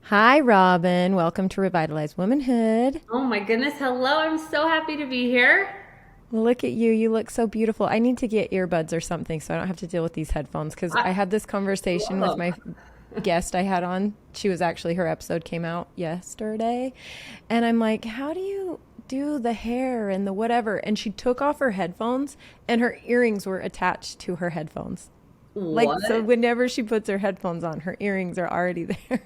Hi, Robyn. Welcome to Revitalized Womanhood. Oh my goodness. Hello. I'm so happy to be here. Look at you. You look so beautiful. I need to get earbuds or something so I don't have to deal with these headphones because I I had this conversation with love my guest I had on. She was actually, her episode came out yesterday. And I'm like, how do you do the hair and the whatever? And she took off her headphones and her earrings were attached to her headphones. Like, so what? whenever she puts her headphones on, her earrings are already there.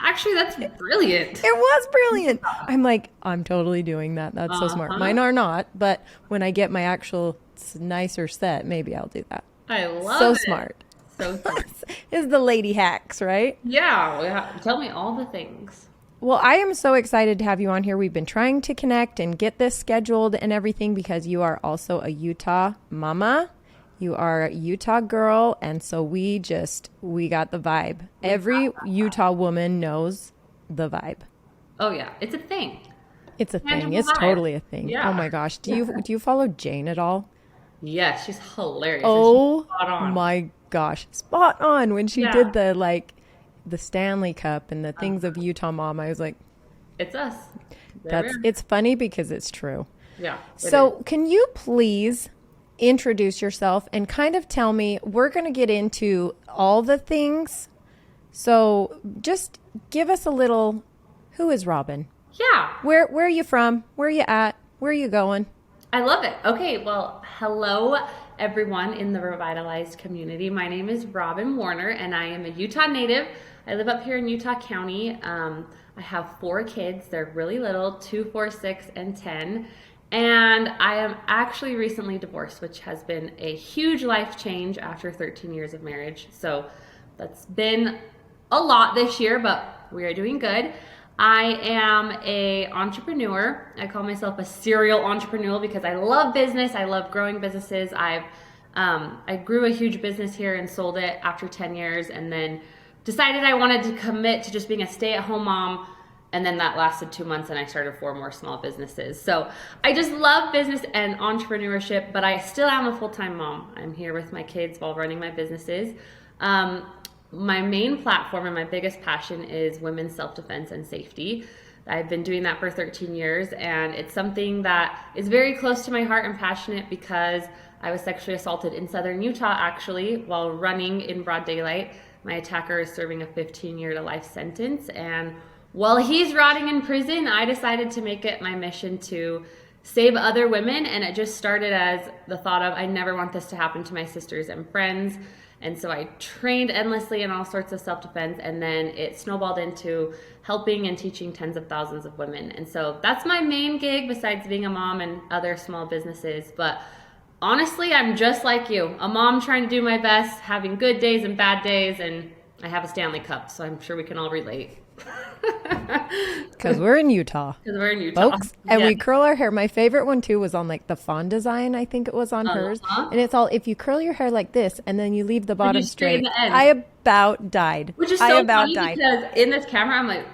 Actually, that's brilliant. It was brilliant. I'm like, I'm totally doing that. That's so smart. Uh-huh. Mine are not, but when I get my actual nicer set, maybe I'll do that. I So love it. smart. So smart. Is the lady hacks, right? Yeah. Tell me all the things. Well, I am so excited to have you on here. We've been trying to connect and get this scheduled and everything because you are also a Utah mama. You are a Utah girl, and so we got the vibe. Every Utah woman knows the vibe. Oh, yeah. It's a thing. It's a thing. Tangible It's vibe. totally a thing. Oh Yeah. my gosh. Do you follow Jane at all? Yeah. She's hilarious. And she's Oh spot on. my gosh. Spot on when she Yeah. did the Stanley Cup and the things of Utah mom. I was like, It's us. There we are. it's funny because it's true. Yeah. It is. So, can you please introduce yourself and kind of tell me, we're going to get into all the things. So, just give us a little, who is Robyn? Yeah. Where are you from? Where are you at? Where are you going? I love it. Okay, well, hello everyone in the Revitalized community. My name is Robyn Warner and I am a Utah native. I live up here in Utah County. I have 4 kids. They're really little, 2, 4, 6, and 10. And I am actually recently divorced, which has been a huge life change after 13 years of marriage. So that's been a lot this year, but we are doing good. I am a entrepreneur. I call myself a serial entrepreneur because I love business. I love growing businesses. I grew a huge business here and sold it after 10 years and then decided I wanted to commit to just being a stay-at-home mom. And then that lasted 2 months and I started 4 more small businesses. So I just love business and entrepreneurship, but I still am a full-time mom. I'm here with my kids while running my businesses. My main platform and my biggest passion is women's self-defense and safety. I've been doing that for 13 years and it's something that is very close to my heart and passionate because I was sexually assaulted in southern Utah actually while running in broad daylight. My attacker is serving a 15-year to life sentence, and while he's rotting in prison, I decided to make it my mission to save other women, and it just started as the thought of I never want this to happen to my sisters and friends. And so I trained endlessly in all sorts of self-defense, and then it snowballed into helping and teaching tens of thousands of women. And so that's my main gig besides being a mom and other small businesses. But honestly, I'm just like you, a mom trying to do my best, having good days and bad days, and I have a Stanley Cup, so I'm sure we can all relate. Because we're in Utah, Because we're in Utah. folks, and Yeah. we curl our hair. My favorite one too was on like the fawn design. I think it was on hers, Uh-huh. and it's all if you curl your hair like this and then you leave the And you bottom straighten straight. the ends. I about died. Which is I so about funny died. because in this camera, I'm like,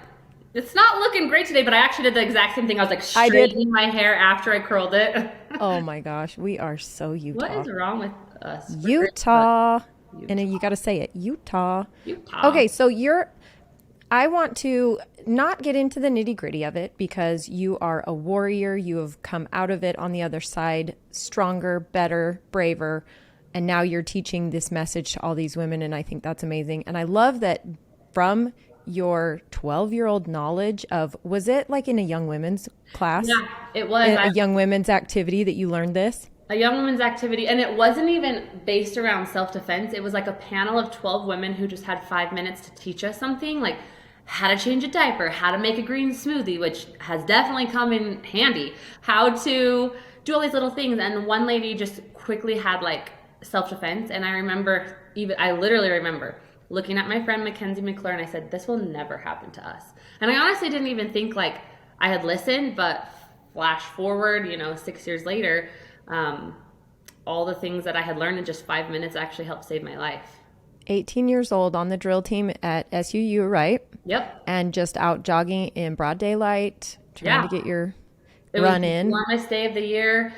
it's not looking great today, but I actually did the exact same thing. I was like I did. straightening my hair after I curled it. Oh my gosh, we are so What Utah. is wrong with us? Utah. Utah. And you got to say it, Utah. Utah. Okay, so I want to not get into the nitty gritty of it because you are a warrior. You have come out of it on the other side, stronger, better, braver. And now you're teaching this message to all these women. And I think that's amazing. And I love that from your 12-year-old knowledge of, was it like in a young women's class? Yeah, it was. A young women's activity that you learned this? A young women's activity, and it wasn't even based around self-defense. It was like a panel of 12 women who just had 5 minutes to teach us something, like how to change a diaper, how to make a green smoothie, which has definitely come in handy, how to do all these little things. And one lady just quickly had like self-defense, and I literally remember looking at my friend Mackenzie Michler, and I said, this will never happen to us. And I honestly didn't even think like I had listened, but flash forward, 6 years later, all the things that I had learned in just 5 minutes actually helped save my life. 18 years old on the drill team at SUU, right? Yep. And just out jogging in broad daylight, trying Yeah. to get your It run was in. the warmest day of the year.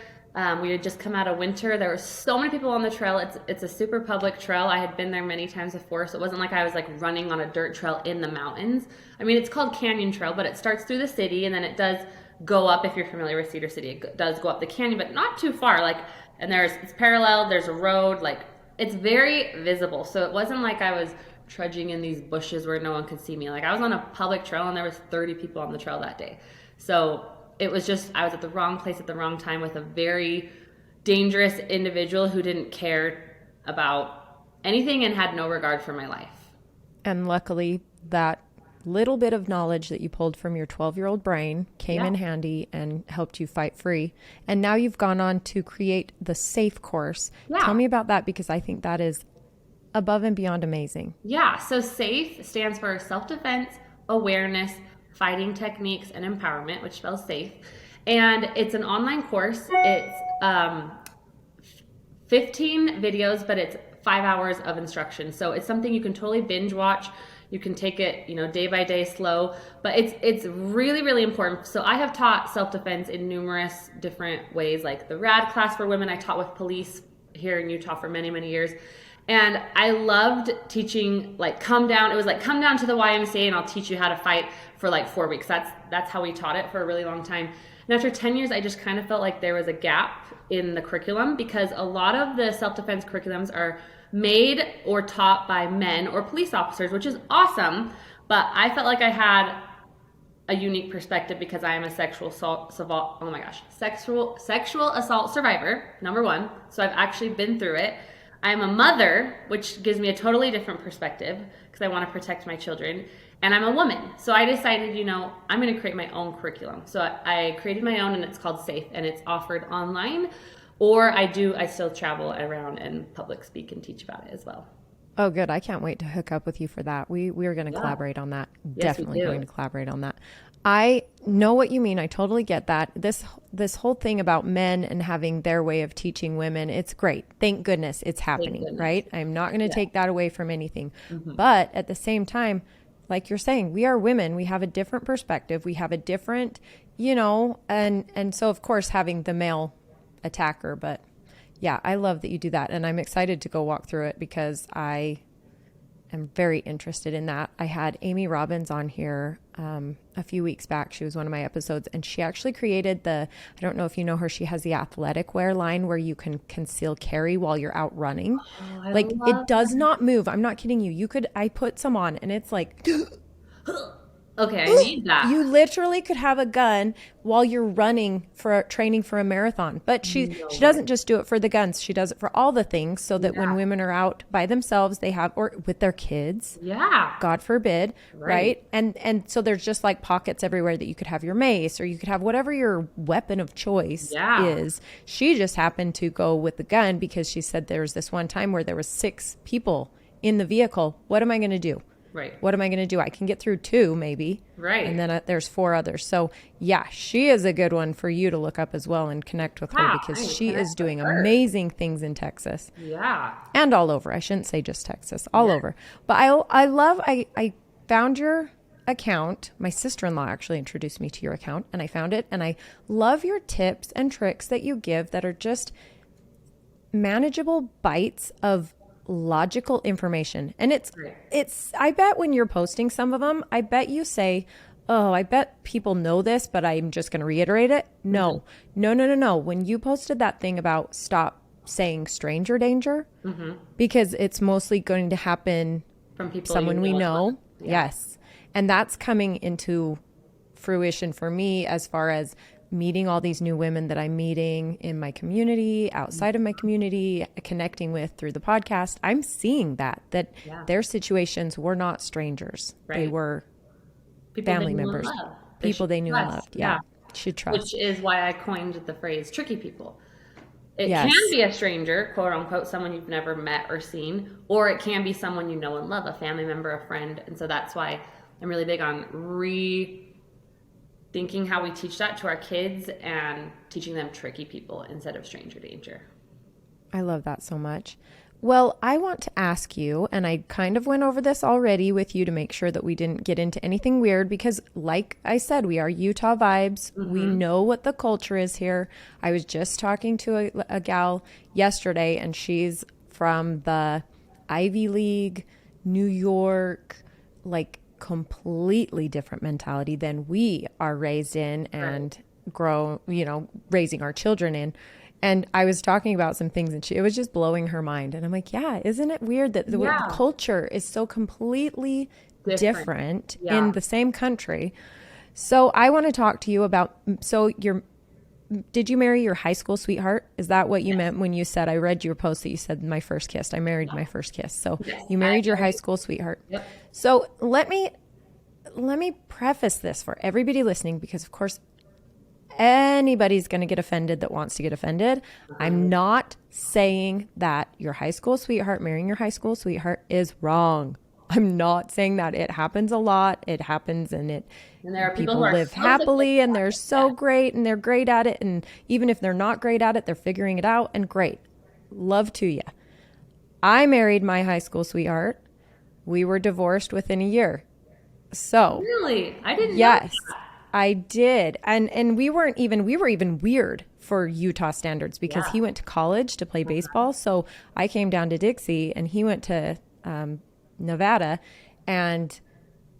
We had just come out of winter. There were so many people on the trail. It's a super public trail. I had been there many times before, so it wasn't like I was like running on a dirt trail in the mountains. I mean, it's called Canyon Trail, but it starts through the city, and then it does go up. If you're familiar with Cedar City, it does go up the canyon, but not too far. Like, and it's parallel. There's a road. Like, it's very visible. So it wasn't like I was trudging in these bushes where no one could see me. Like, I was on a public trail, and there was 30 people on the trail that day. So it was just, I was at the wrong place at the wrong time with a very dangerous individual who didn't care about anything and had no regard for my life. And luckily, that little bit of knowledge that you pulled from your 12-year-old brain came in handy and helped you fight free. And now you've gone on to create the SAFE course. Yeah. Tell me about that, because I think that is above and beyond amazing. Yeah, so SAFE stands for self-defense, awareness, fighting techniques, and empowerment, which spells SAFE. And it's an online course. It's 15 videos, but it's 5 hours of instruction. So it's something you can totally binge watch. You can take it, day by day, slow, but it's really, really important. So I have taught self-defense in numerous different ways, like the RAD class for women I taught with police here in Utah for many, many years. And I loved teaching, like, come down. It was like, come down to the YMCA and I'll teach you how to fight for like 4 weeks. That's how we taught it for a really long time. And after 10 years, I just kind of felt like there was a gap in the curriculum, because a lot of the self-defense curriculums are made or taught by men or police officers, which is awesome. But I felt like I had a unique perspective because I am a sexual assault survivor, number one. So I've actually been through it. I'm a mother, which gives me a totally different perspective because I want to protect my children. And I'm a woman. So I decided, I'm going to create my own curriculum. So I created my own, and it's called SAFE, and it's offered online. Or I still travel around and public speak and teach about it as well. Oh, good. I can't wait to hook up with you for that. We're going to collaborate on that. Yes, Definitely going to collaborate on that. I know what you mean. I totally get that. This whole thing about men and having their way of teaching women, it's great. Thank goodness it's happening, right? I'm not going to take that away from anything. Mm-hmm. But at the same time, like you're saying, we are women. We have a different perspective. We have a different, and so of course having the male attacker, but yeah, I love that you do that. And I'm excited to go walk through it because I am very interested in that. I had Amy Robbins on here a few weeks back. She was one of my episodes, and she actually created I don't know if you know her, she has the athletic wear line where you can conceal carry while you're out running. Oh, like it does not move. I'm not kidding you. I put some on and it's like, okay, I need that. You literally could have a gun while you're running for training for a marathon. But she doesn't just do it for the guns. She does it for all the things, so that when women are out by themselves, they have, or with their kids. Yeah. God forbid. Right. And so there's just like pockets everywhere that you could have your mace, or you could have whatever your weapon of choice is. She just happened to go with the gun because she said there was this one time where there was 6 people in the vehicle. What am I going to do? Right. What am I going to do? I can get through 2 maybe. Right. And then there's 4 others. So yeah, she is a good one for you to look up as well and connect with her, because she is doing amazing things in Texas. Yeah. And all over. I shouldn't say just Texas, all over. But I found your account. My sister-in-law actually introduced me to your account, and I found it. And I love your tips and tricks that you give that are just manageable bites of logical information. And it's I bet when you're posting some of them, I bet you say, oh, I bet people know this, but I'm just going to reiterate it. No. When you posted that thing about stop saying stranger danger, because it's mostly going to happen from people, someone we know. Yeah. Yes. And that's coming into fruition for me as far as meeting all these new women that I'm meeting in my community, outside of my community, connecting with through the podcast. I'm seeing that their situations were not strangers. Right. They were people family members, people they knew and loved. Yeah. Should trust. Which is why I coined the phrase tricky people. It Yes. can be a stranger, quote unquote, someone you've never met or seen, or it can be someone you know and love, a family member, a friend. And so that's why I'm really big on thinking how we teach that to our kids and teaching them tricky people instead of stranger danger. I love that so much. Well, I want to ask you, and I kind of went over this already with you to make sure that we didn't get into anything weird because, like I said, we are Utah vibes. We know what the culture is here. I was just talking to a gal yesterday, and she's from the Ivy League, New York, like completely different mentality than we are raised in and grow, raising our children in. And I was talking about some things and it was just blowing her mind. And I'm like, yeah, isn't it weird that the culture is so completely different in the same country? So I want to talk to you about, did you marry your high school sweetheart? Is that what you meant when you said, I read your post that you said my first kiss, I married my first kiss. So you married your high school sweetheart. Yep. So let me preface this for everybody listening, because of course, anybody's going to get offended that wants to get offended. I'm not saying that your high school sweetheart, marrying your high school sweetheart is wrong. I'm not saying that. It happens a lot. It happens and there are people live happily and they're so great and they're great at it. And even if they're not great at it, they're figuring it out and great. Love to you. I married my high school sweetheart. We were divorced within a year. So really, I didn't. Yes. Know that. I did. And we were even weird for Utah standards because he went to college to play baseball. So I came down to Dixie and he went to Nevada. And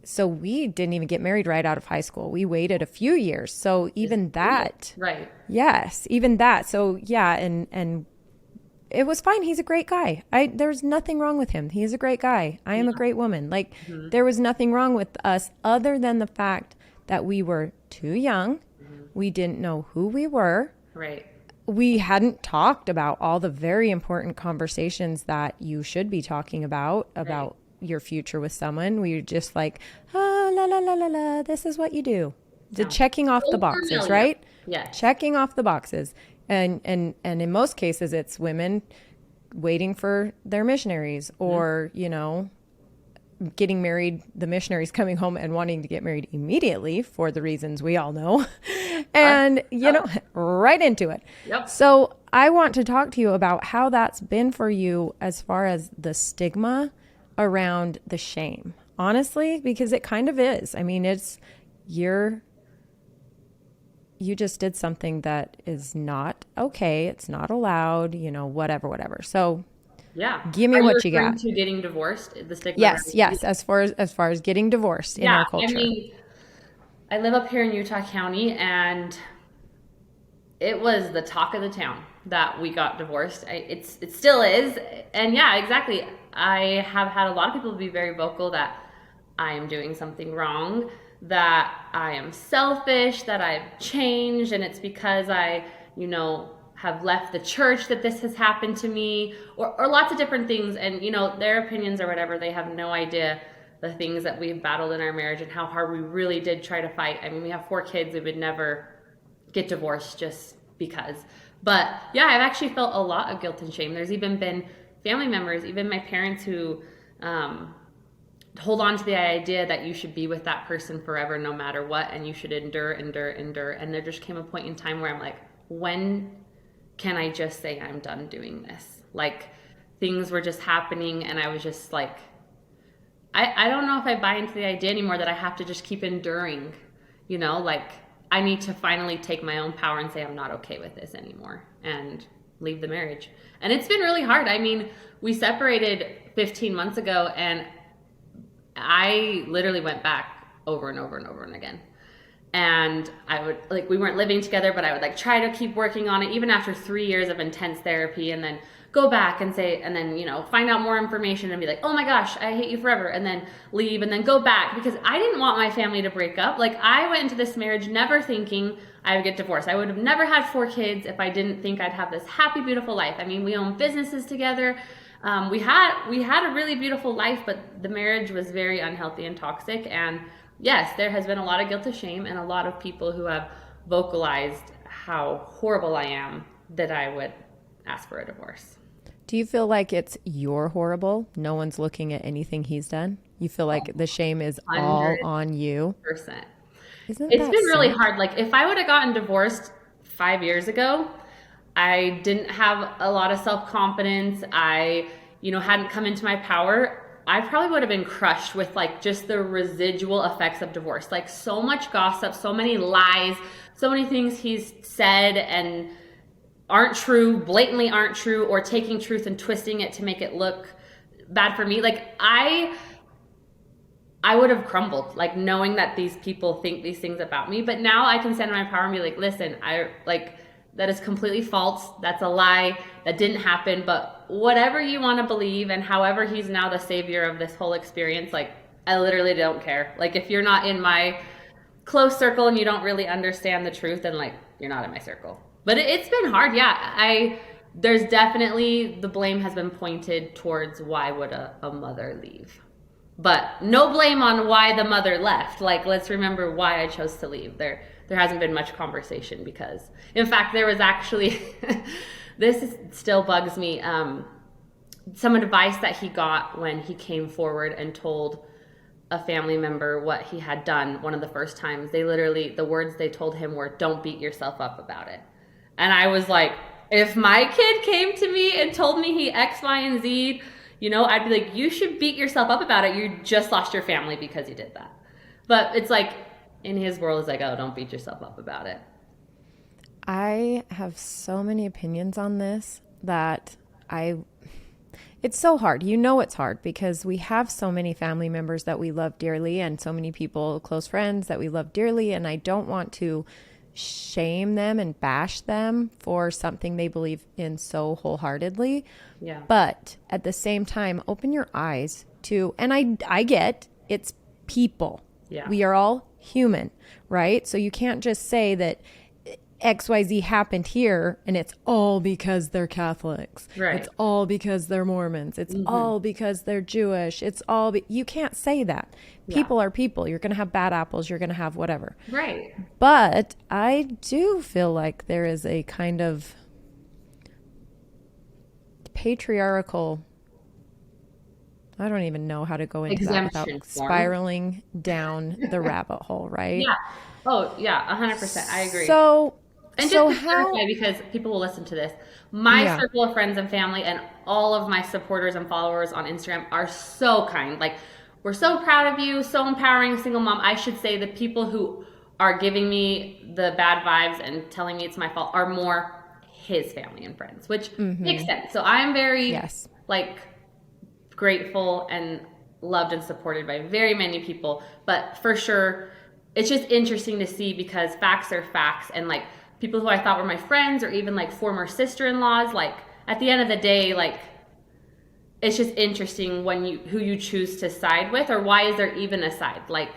so we didn't even get married right out of high school. We waited a few years. So even that. Right. Yes, even that. So yeah. And it was fine. He's a great guy. There's nothing wrong with him. He's a great guy. I am a great woman. Like there was nothing wrong with us other than the fact that we were too young. We didn't know who we were. Right. We hadn't talked about all the very important conversations that you should be talking about your future with someone. We were just like, la, la, la, la, la, this is what you do. The checking off the boxes, right? Yeah. Checking off the boxes. And in most cases, it's women waiting for their missionaries or, getting married, the missionaries coming home and wanting to get married immediately for the reasons we all know. And, right into it. Yep. So I want to talk to you about how that's been for you as far as the stigma around the shame. Honestly, because it kind of is. I mean, you just did something that is not okay. It's not allowed, whatever. So yeah. Give me what you got. To getting divorced, the stigma. Yes. As far as getting divorced in our culture. I mean, I live up here in Utah County, and it was the talk of the town that we got divorced. It still is, and yeah, exactly. I have had a lot of people be very vocal that I am doing something wrong, that I am selfish, that I've changed, and it's because I, have left the church that this has happened to me, or lots of different things. And, their opinions or whatever, they have no idea the things that we've battled in our marriage and how hard we really did try to fight. I mean, we have 4 kids. We would never get divorced just because. But yeah, I've actually felt a lot of guilt and shame. There's even been family members, even my parents, who hold on to the idea that you should be with that person forever no matter what, and you should endure. And there just came a point in time where I'm like, when can I just say I'm done doing this? Like, things were just happening and I was just like, I don't know if I buy into the idea anymore that I have to just keep enduring, like I need to finally take my own power and say I'm not okay with this anymore and leave the marriage. And it's been really hard. I mean, we separated 15 months ago and I literally went back over and over and over and again. And I would, we weren't living together, but I would try to keep working on it even after 3 years of intense therapy, and then go back and say, and then, find out more information and be like, oh my gosh, I hate you forever. And then leave and then go back, because I didn't want my family to break up. I went into this marriage never thinking I would get divorced. I would have never had 4 kids if I didn't think I'd have this happy, beautiful life. I mean, we own businesses together. We had a really beautiful life, but the marriage was very unhealthy and toxic. And yes, there has been a lot of guilt and shame and a lot of people who have vocalized how horrible I am that I would ask for a divorce. Do you feel like it's you're horrible? No one's looking at anything he's done? You feel like the shame is all on you? 100%. It's been really hard. If I would have gotten divorced 5 years ago, I didn't have a lot of self-confidence. I hadn't come into my power, I probably would have been crushed with like just the residual effects of divorce. Like so much gossip, so many lies, so many things he's said and aren't true, blatantly aren't true, or taking truth and twisting it to make it look bad for me. Like I would have crumbled, like knowing that these people think these things about me. But now I can stand in my power and be like, listen, that is completely false. That's a lie. That didn't happen. But whatever you want to believe and however he's now the savior of this whole experience, like I literally don't care. Like if you're not in my close circle and you don't really understand the truth, then like you're not in my circle. But it's been hard. Yeah. There's definitely the blame has been pointed towards why would a mother leave? But no blame on why the mother left. Like, let's remember why I chose to leave. There hasn't been much conversation because, in fact, there was actually, still bugs me, some advice that he got when he came forward and told a family member what he had done one of the first times. The words they told him were, don't beat yourself up about it. And I was like, if my kid came to me and told me he X, Y, and Z, I'd be like, you should beat yourself up about it. You just lost your family because you did that. But it's like, in his world, it's like, oh, don't beat yourself up about it. I have so many opinions on this that it's so hard. It's hard because we have so many family members that we love dearly and so many people, close friends that we love dearly. And I don't want to shame them and bash them for something they believe in so wholeheartedly. Yeah. But at the same time, open your eyes to, and I get it's people. Yeah. We are all human, right? So you can't just say that XYZ happened here and it's all because they're Catholics. Right. It's all because they're Mormons. It's all because they're Jewish. It's all, you can't say that. People are people. You're going to have bad apples. You're going to have whatever. Right. But I do feel like there is a kind of patriarchal, I don't even know how to go into that without spiraling down the rabbit hole, right? Yeah. Oh, yeah, 100%. I agree. And just to clarify, because people will listen to this, my circle of friends and family and all of my supporters and followers on Instagram are so kind. Like, we're so proud of you, so empowering, single mom. I should say the people who are giving me the bad vibes and telling me it's my fault are more his family and friends, which makes sense. So I'm very grateful and loved and supported by very many people. But for sure, it's just interesting to see because facts are facts, and like people who I thought were my friends or even like former sister-in-laws, like at the end of the day, like it's just interesting who you choose to side with, or why is there even a side? Like,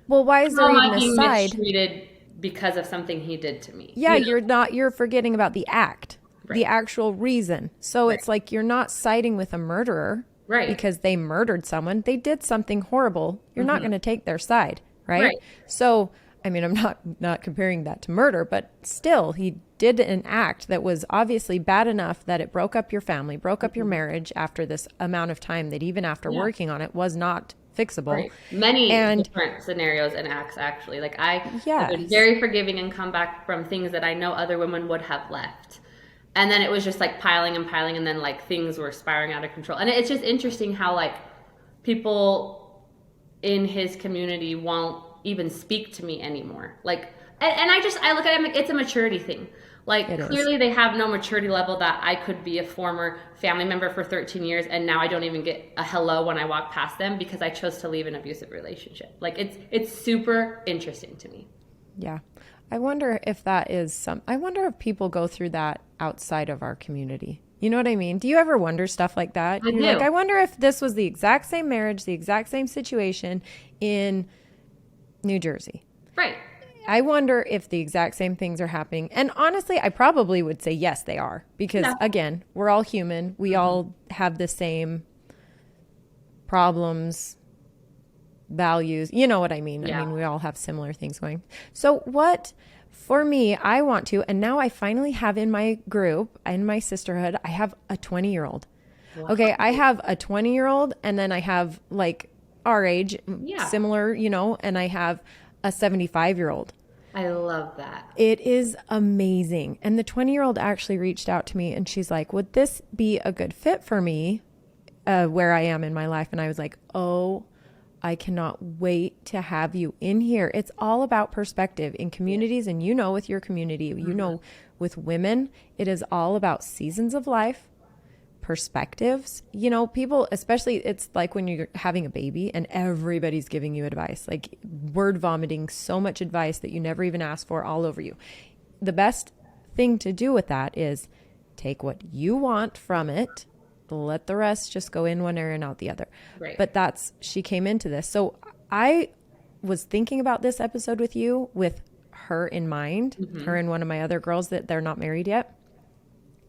well, why is there even a side? Mistreated because of something he did to me. Yeah, you're forgetting about the act, the actual reason. So it's like you're not siding with a murderer, right? Because they murdered someone. They did something horrible. You're not going to take their side, right? So, I mean, I'm not comparing that to murder, but still, he did an act that was obviously bad enough that it broke up your family, broke up your marriage after this amount of time that even after working on it was not fixable. Right. Many different scenarios and acts, actually. Like I have been very forgiving and come back from things that I know other women would have left. And then it was just like piling and piling, and then like things were spiraling out of control. And it's just interesting how like people in his community won't even speak to me anymore. Like, and I look at it like it's a maturity thing. Like clearly they have no maturity level that I could be a former family member for 13 years and now I don't even get a hello when I walk past them because I chose to leave an abusive relationship. Like it's super interesting to me. Yeah. I wonder if that is I wonder if people go through that outside of our community. You know what I mean? Do you ever wonder stuff like that? I do. Like, I wonder if this was the exact same marriage, the exact same situation in New Jersey. Right. I wonder if the exact same things are happening. And honestly, I probably would say yes, they are. Because again, we're all human. We all have the same problems, values. You know what I mean? I mean, we all have similar things going. So what, for me, I want to, and now I finally have in my group, in my sisterhood, I have a 20-year-old. Wow. Okay, I have a 20-year-old, and then I have like our age, similar, and I have a 75-year-old. I love that. It is amazing. And the 20-year-old actually reached out to me and she's like, would this be a good fit for me where I am in my life. And I was like, oh, I cannot wait to have you in here. It's all about perspective in communities. And you know, with your community, you know, with women, it is all about seasons of life, perspectives. You know, people, especially, it's like when you're having a baby and everybody's giving you advice, like word vomiting so much advice that you never even asked for all over you. The best thing to do with that is take what you want from it, let the rest just go in one ear and out the other. Right. But she came into this. So I was thinking about this episode with you with her in mind, her and one of my other girls that they're not married yet.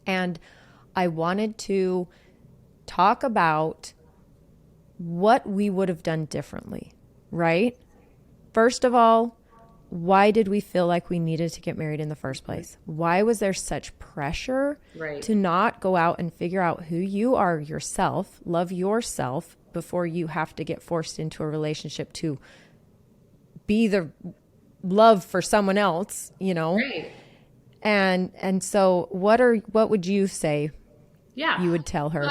And I wanted to talk about what we would have done differently, right? First of all, why did we feel like we needed to get married in the first place? Why was there such pressure to not go out and figure out who you are yourself, love yourself before you have to get forced into a relationship to be the love for someone else, you know? Right. And so what would you say you would tell her?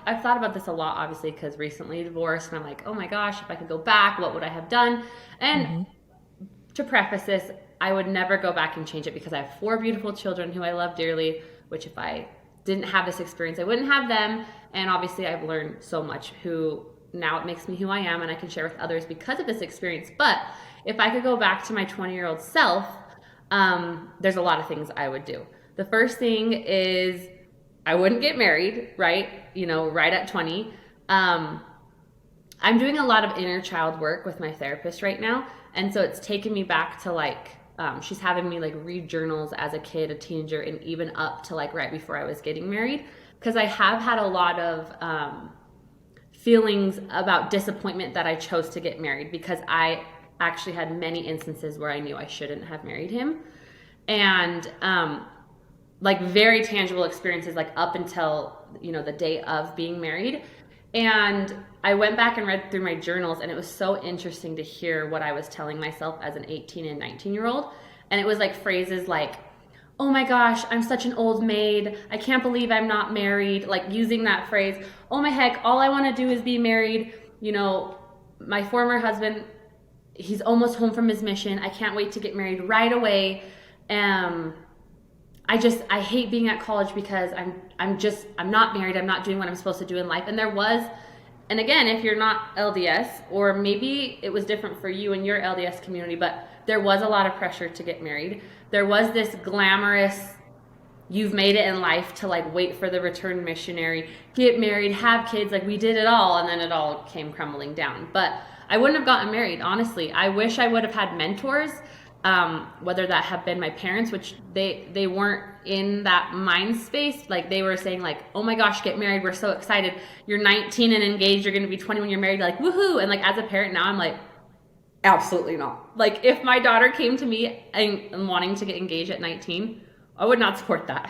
I've thought about this a lot, obviously, because recently divorced, and I'm like, oh my gosh, if I could go back, what would I have done? And to preface this, I would never go back and change it because I have 4 beautiful children who I love dearly, which if I didn't have this experience, I wouldn't have them. And obviously I've learned so much who now it makes me who I am and I can share with others because of this experience. But if I could go back to my 20-year-old self, there's a lot of things I would do. The first thing is I wouldn't get married, right? You know, right at 20. I'm doing a lot of inner child work with my therapist right now. And so it's taken me back to like, she's having me like read journals as a kid, a teenager, and even up to like right before I was getting married. Because I have had a lot of feelings about disappointment that I chose to get married because I actually had many instances where I knew I shouldn't have married him. And like very tangible experiences like up until, you know, the day of being married. And I went back and read through my journals, and it was so interesting to hear what I was telling myself as an 18 and 19-year-old. And it was like phrases like, oh my gosh, I'm such an old maid. I can't believe I'm not married. Like using that phrase, oh my heck, all I want to do is be married. You know, my former husband, he's almost home from his mission. I can't wait to get married right away. I hate being at college because I'm not married. I'm not doing what I'm supposed to do in life. And there was, and again, if you're not LDS, or maybe it was different for you in your LDS community, but there was a lot of pressure to get married. There was this glamorous, you've made it in life to like wait for the returned missionary, get married, have kids, like we did it all, and then it all came crumbling down. But I wouldn't have gotten married, honestly. I wish I would have had mentors. Whether that have been my parents, which they weren't in that mind space. Like they were saying like, oh my gosh, get married. We're so excited. You're 19 and engaged. You're going to be 20 when you're married. Like, woohoo. And like, as a parent now, I'm like, absolutely not. Like if my daughter came to me and wanting to get engaged at 19, I would not support that.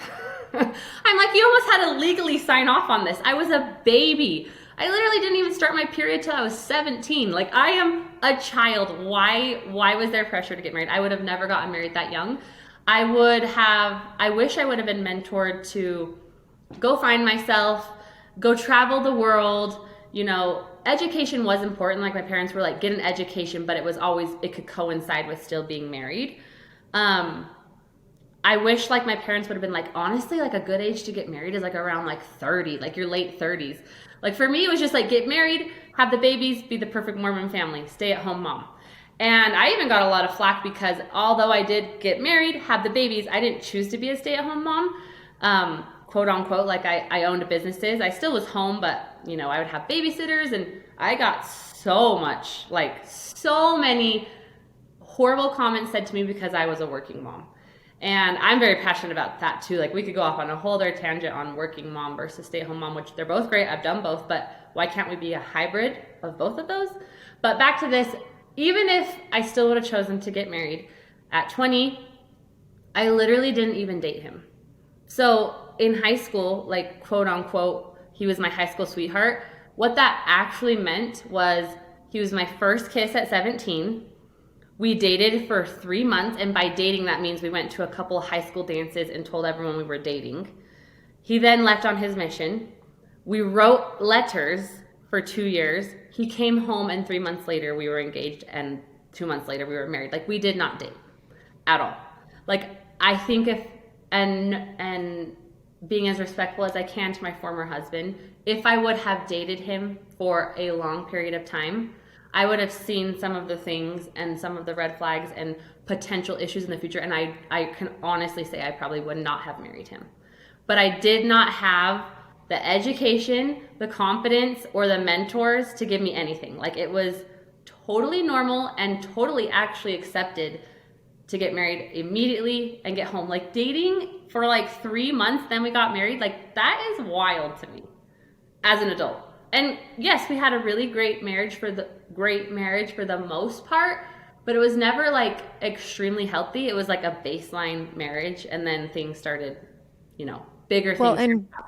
I'm like, you almost had to legally sign off on this. I was a baby. I literally didn't even start my period till I was 17. Like I am a child. Why was there pressure to get married? I would have never gotten married that young. I wish I would have been mentored to go find myself, go travel the world. You know, education was important. Like my parents were like, get an education, but it could coincide with still being married. I wish like my parents would have been like, honestly, like a good age to get married is like around like 30, like your late 30s. Like for me, it was just like get married, have the babies, be the perfect Mormon family, stay at home mom. And I even got a lot of flack because although I did get married, have the babies, I didn't choose to be a stay at home mom, quote unquote, like I owned businesses. I still was home, but you know, I would have babysitters and I got so many horrible comments said to me because I was a working mom. And I'm very passionate about that too. Like we could go off on a whole other tangent on working mom versus stay-at-home mom, which they're both great. I've done both, but why can't we be a hybrid of both of those? But back to this, even if I still would have chosen to get married at 20, I literally didn't even date him. So in high school, like quote unquote, he was my high school sweetheart. What that actually meant was he was my first kiss at 17. We dated for 3 months, and by dating, that means we went to a couple of high school dances and told everyone we were dating. He then left on his mission. We wrote letters for 2 years. He came home, and 3 months later we were engaged, and 2 months later we were married. Like, we did not date at all. Like, I think and being as respectful as I can to my former husband, if I would have dated him for a long period of time, I would have seen some of the things and some of the red flags and potential issues in the future. And I can honestly say I probably would not have married him. But I did not have the education, the confidence, or the mentors to give me anything. Like, it was totally normal and totally actually accepted to get married immediately and get home. Like, dating for like 3 months, then we got married. Like, that is wild to me as an adult. And yes, we had a really great marriage for the most part, but it was never like extremely healthy. It was like a baseline marriage, and then things started, bigger things. Well,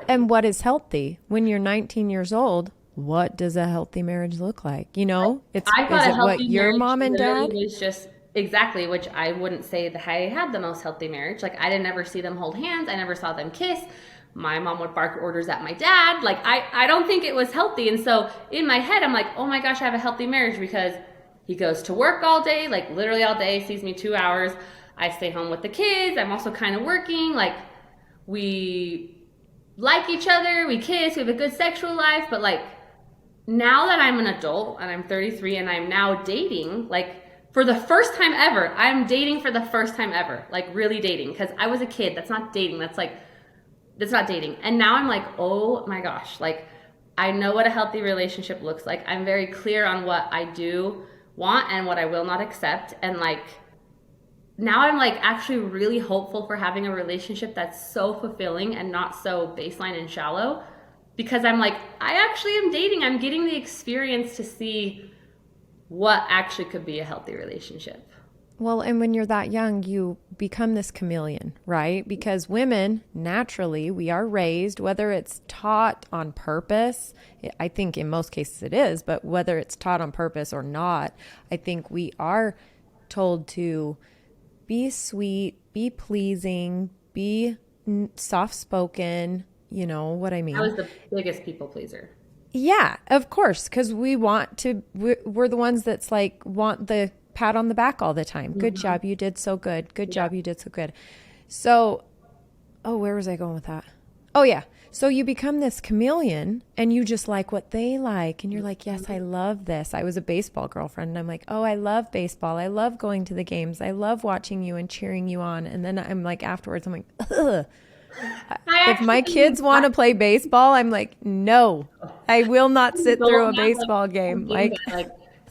and what is healthy? When you're 19 years old, what does a healthy marriage look like? I thought is a it healthy what your marriage mom and dad? was just exactly, which I wouldn't say that I had the most healthy marriage. Like, I didn't ever see them hold hands. I never saw them kiss. My mom would bark orders at my dad. Like, I don't think it was healthy. And so in my head, I'm like, oh my gosh, I have a healthy marriage because he goes to work all day, like literally all day, sees me 2 hours. I stay home with the kids. I'm also kind of working. Like, we like each other. We kiss. We have a good sexual life. But like, now that I'm an adult and I'm 33 and I'm now dating, like, for the first time ever, I'm dating for the first time ever, like really dating. Because I was a kid. That's not dating. That's not dating. And now I'm like, oh my gosh, like, I know what a healthy relationship looks like. I'm very clear on what I do want and what I will not accept. And like, now I'm like actually really hopeful for having a relationship that's so fulfilling and not so baseline and shallow, because I'm like, I actually am dating. I'm getting the experience to see what actually could be a healthy relationship. Well, and when you're that young, you become this chameleon, right? Because women, naturally, we are raised, whether it's taught on purpose, I think in most cases it is, but whether it's taught on purpose or not, I think we are told to be sweet, be pleasing, be soft-spoken, you know what I mean? I was the biggest people pleaser. Yeah, of course, because we're the ones that's like want the pat on the back all the time. Good job, you did so good. Good job, you did so good. So, where was I going with that? Oh yeah. So you become this chameleon and you just like what they like. And you're like, yes, I love this. I was a baseball girlfriend and I'm like, oh, I love baseball. I love going to the games. I love watching you and cheering you on. And then I'm like, afterwards, I'm like, ugh. If my kids want to play baseball, I'm like, no, I will not sit through a baseball game. Like,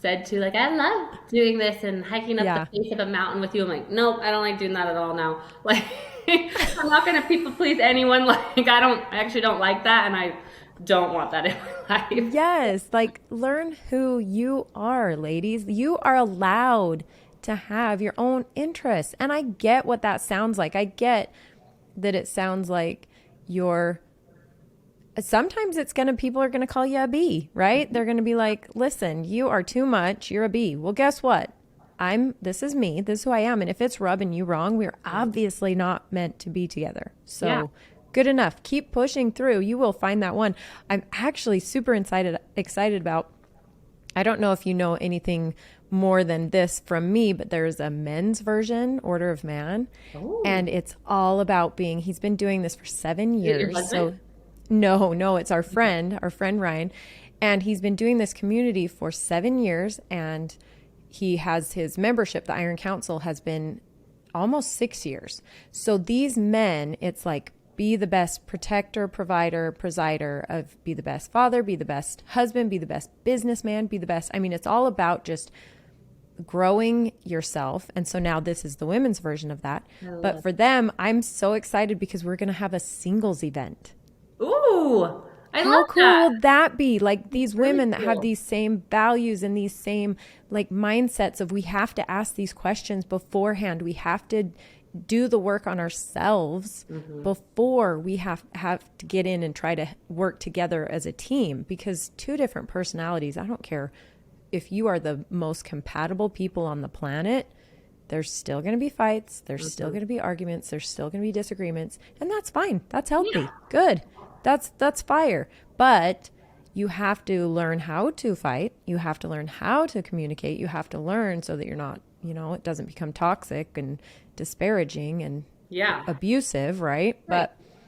said to, like, I love doing this and hiking up the face of a mountain with you. I'm like, nope, I don't like doing that at all now. Like, I'm not going to people please anyone. Like, I actually don't like that, and I don't want that in my life. Yes, like, learn who you are, ladies. You are allowed to have your own interests. And I get what that sounds like. I get that it sounds like sometimes people are going to call you a B, right? They're going to be like, listen, you are too much. You're a B. Well, guess what? This is me. This is who I am. And if it's rubbing you wrong, we're obviously not meant to be together. So good enough. Keep pushing through. You will find that one. I'm actually super excited about, I don't know if you know anything more than this from me, but there's a men's version, Order of Man. Ooh. And it's all about he's been doing this for 7 years. So no, it's our friend Ryan. And he's been doing this community for 7 years. And he has his membership, the Iron Council, has been almost 6 years. So these men, it's like, be the best protector, provider, presider of, be the best father, be the best husband, be the best businessman, be the best. I mean, it's all about just growing yourself. And so now this is the women's version of that. But for them, I'm so excited because we're going to have a singles event. Ooh, I love that. How cool would that be? Like, these women that have these same values and these same like mindsets of, we have to ask these questions beforehand. We have to do the work on ourselves before we have to get in and try to work together as a team, because two different personalities, I don't care if you are the most compatible people on the planet, there's still going to be fights. There's still going to be arguments. There's still going to be disagreements, and that's fine. That's healthy. Yeah. Good. That's fire. But you have to learn how to fight. You have to learn how to communicate. You have to learn so that you're not, it doesn't become toxic and disparaging and abusive, right?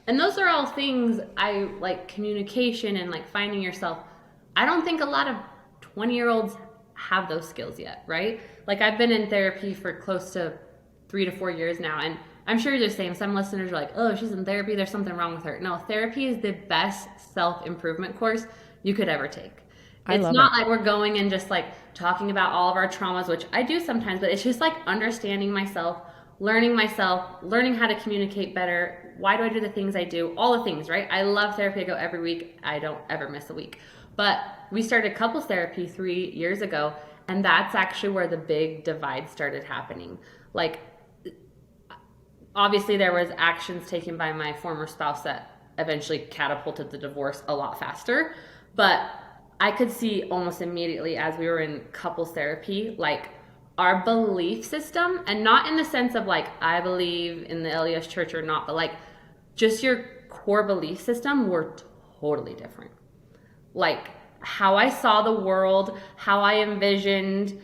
And those are all things I like, communication and like finding yourself. I don't think a lot of 20-year-olds have those skills yet, right? Like I've been in therapy for close to 3 to 4 years now, and I'm sure you're saying, some listeners are like, oh, she's in therapy, there's something wrong with her. No, therapy is the best self-improvement course you could ever take. It's not like we're going and just like talking about all of our traumas, which I do sometimes, but it's just like understanding myself, learning how to communicate better. Why do I do the things I do? All the things, right? I love therapy. I go every week. I don't ever miss a week. But we started couples therapy 3 years ago, and that's actually where the big divide started happening. Like, obviously there was actions taken by my former spouse that eventually catapulted the divorce a lot faster. But I could see almost immediately as we were in couples therapy, like our belief system, and not in the sense of like, I believe in the LDS church or not, but like just your core belief system were totally different. Like how I saw the world, how I envisioned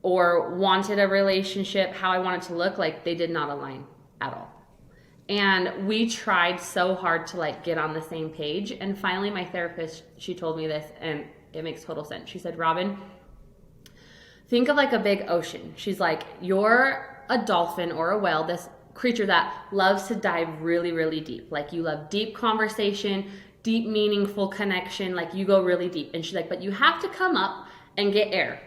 or wanted a relationship, how I wanted to look, like they did not align at all. And we tried so hard to like get on the same page. And finally my therapist, she told me this, and it makes total sense. She said, Robyn, think of like a big ocean. She's like, you're a dolphin or a whale, this creature that loves to dive really, really deep. Like you love deep conversation, deep, meaningful connection. Like you go really deep. And she's like, but you have to come up and get air.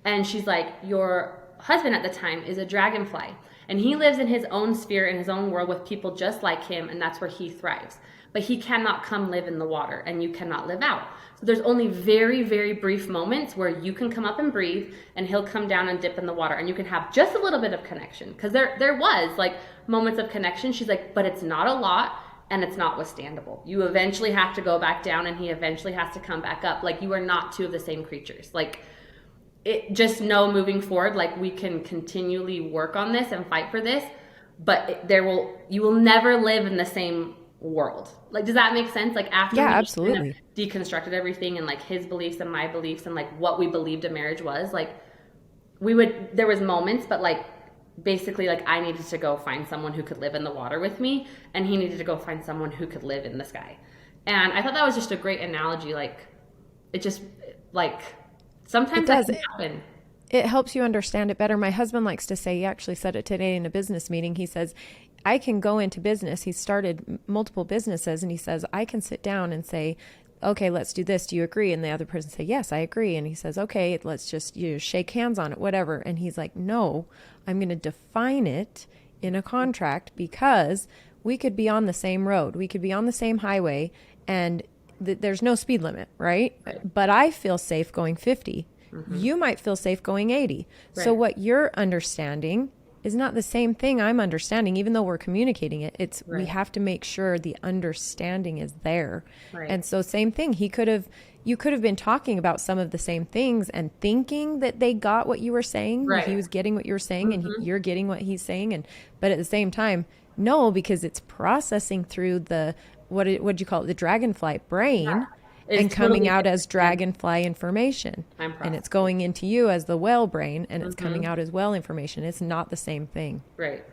And she's like, your husband at the time is a dragonfly. And he lives in his own sphere, in his own world with people just like him. And that's where he thrives. But he cannot come live in the water, and you cannot live out. So there's only very, very brief moments where you can come up and breathe, and he'll come down and dip in the water, and you can have just a little bit of connection. Because there was like moments of connection. She's like, but it's not a lot, and it's not withstandable. You eventually have to go back down, and he eventually has to come back up. Like you are not two of the same creatures. Like it, just know moving forward, like we can continually work on this and fight for this, but you will never live in the same world. Like, does that make sense? Like after we absolutely kind of deconstructed everything and like his beliefs and my beliefs and like what we believed a marriage was, like there was moments, but like basically like I needed to go find someone who could live in the water with me, and he needed to go find someone who could live in the sky. And I thought that was just a great analogy. Like it just like sometimes that can happen. It helps you understand it better. My husband likes to say, he actually said it today in a business meeting. He says, I can go into business. He started multiple businesses, and he says, I can sit down and say, okay, let's do this. Do you agree? And the other person say, yes, I agree. And he says, okay, let's just shake hands on it, whatever. And he's like, no, I'm going to define it in a contract, because we could be on the same road. We could be on the same highway, and there's no speed limit, right? But I feel safe going 50. Mm-hmm. You might feel safe going 80. Right. So what you're understanding is not the same thing I'm understanding, even though we're communicating it. It's we have to make sure the understanding is there. Right. And so same thing. You could have been talking about some of the same things and thinking that they got what you were saying. Right. He was getting what you were saying, mm-hmm. and you're getting what he's saying. But at the same time, no, because it's processing through the, what'd you call it? The dragonfly brain. Yeah. And coming out as dragonfly information. And it's going into you as the whale brain, and it's coming out as whale information. It's not the same thing. Right.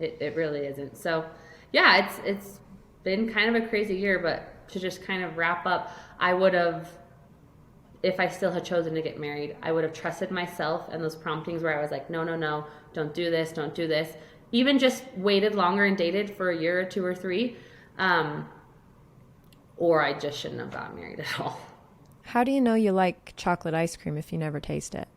It really isn't. So yeah, it's been kind of a crazy year, but to just kind of wrap up, I would have, if I still had chosen to get married, I would have trusted myself and those promptings where I was like, no, don't do this, don't do this. Even just waited longer and dated for a year or 2 or 3. Or I just shouldn't have gotten married at all. How do you know you like chocolate ice cream if you never taste it?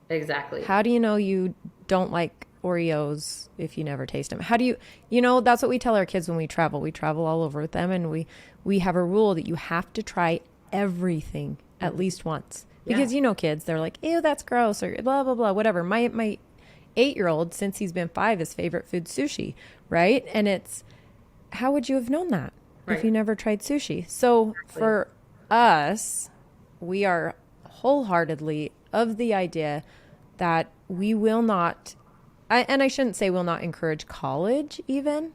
Exactly. How do you know you don't like Oreos if you never taste them? How do you that's what we tell our kids when we travel. We travel all over with them, and we have a rule that you have to try everything at least once. Because kids, they're like, ew, that's gross, or blah, blah, blah, whatever. My 8-year-old, since he's been 5, his favorite food sushi, right? And it's, how would you have known that? Right. If you never tried sushi. So for us, we are wholeheartedly of the idea that we will not, and I shouldn't say will not encourage college even,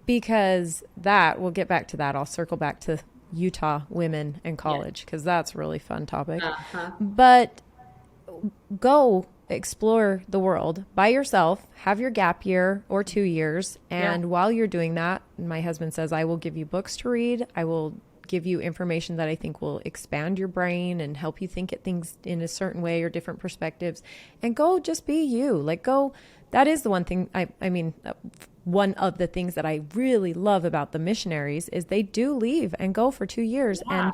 because that, we'll get back to that. I'll circle back to Utah women in college, because that's a really fun topic. Uh-huh. But go explore the world by yourself, have your gap year or 2 years. And while you're doing that, my husband says, I will give you books to read. I will give you information that I think will expand your brain and help you think at things in a certain way or different perspectives, and go just be you. Like, go. That is the one thing. I mean, one of the things that I really love about the missionaries is they do leave and go for 2 years, and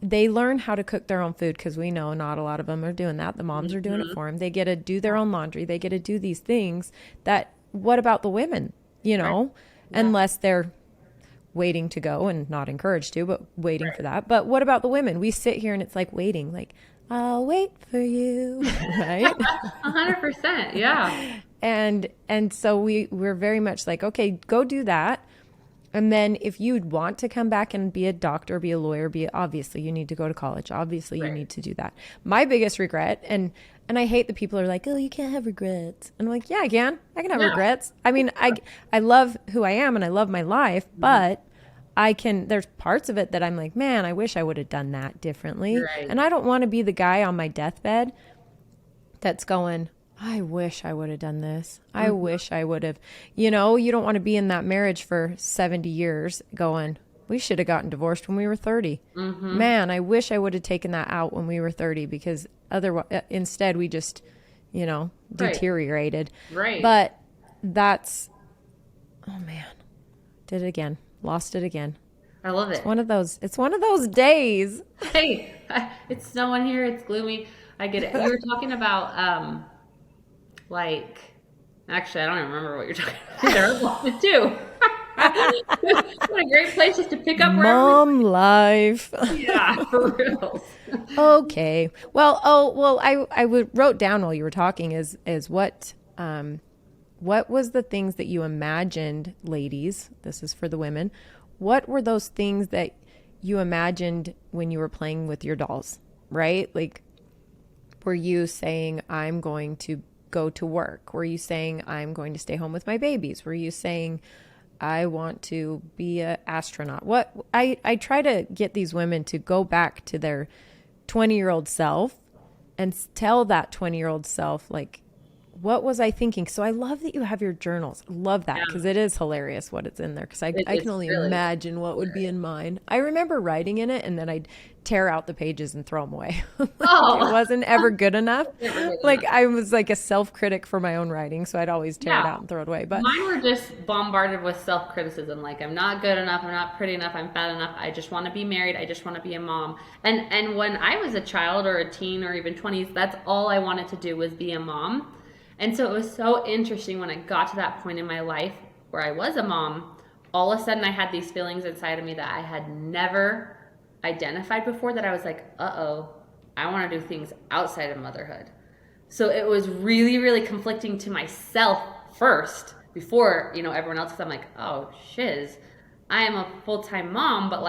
they learn how to cook their own food, because we know not a lot of them are doing that. The moms are doing it for them. They get to do their own laundry. They get to do these things that, what about the women, unless they're waiting to go, and not encouraged to, but waiting for that. But what about the women? We sit here and it's like waiting, like, I'll wait for you, right? 100%. Yeah. And so we're very much like, okay, go do that. And then if you'd want to come back and be a doctor, be a lawyer, obviously you need to go to college. Obviously you need to do that. My biggest regret, and I hate that people are like, oh, you can't have regrets. And I'm like, yeah, I can have regrets. I mean, I love who I am and I love my life, but there's parts of it that I'm like, man, I wish I would have done that differently. Right. And I don't want to be the guy on my deathbed that's going, I wish I would have done this. I wish I would have, you don't want to be in that marriage for 70 years going, we should have gotten divorced when we were 30. Man, I wish I would have taken that out when we were 30, because otherwise, instead we just, deteriorated. Right. But that's, oh man, did it again. Lost it again. I love it. It's one of those days. Hey, it's snowing here. It's gloomy. I get it. You were talking about, actually, I don't even remember what you're talking about. There was lots to do. What a great place just to pick up Mom life. Yeah, for real. Okay. Well, I wrote down while you were talking is what was the things that you imagined, ladies? This is for the women. What were those things that you imagined when you were playing with your dolls, right? Like, were you saying, I'm going to go to work? Were you saying, I'm going to stay home with my babies? Were you saying, I want to be an astronaut? I try to get these women to go back to their 20-year-old self and tell that 20-year-old self, like, what was I thinking? So I love that you have your journals. I love that, because it is hilarious what it's in there, because I can only imagine what would be in mine. I remember writing in it, and then I'd tear out the pages and throw them away. It wasn't ever good enough. I was like a self-critic for my own writing, so I'd always tear it out and throw it away. But mine were just bombarded with self-criticism, like, I'm not good enough, I'm not pretty enough, I'm fat enough, I just want to be married, I just want to be a mom. And when I was a child or a teen or even 20s, that's all I wanted to do was be a mom. And so it was so interesting when I got to that point in my life where I was a mom, all of a sudden I had these feelings inside of me that I had never identified before, that I was like, I want to do things outside of motherhood. So it was really, really conflicting to myself first before, everyone else, because I'm like, oh, shiz, I am a full-time mom, but